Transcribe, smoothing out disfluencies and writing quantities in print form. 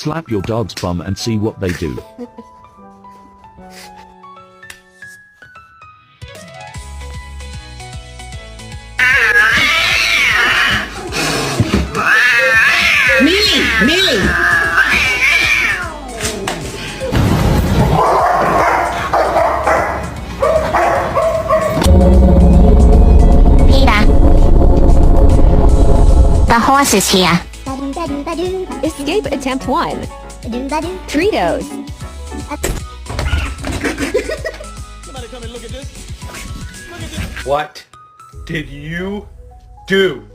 Slap your dog's bum and see what they do. Millie! Peter. The horse is here. Escape attempt 1. Tritos. Somebody come and look at this. What did you do?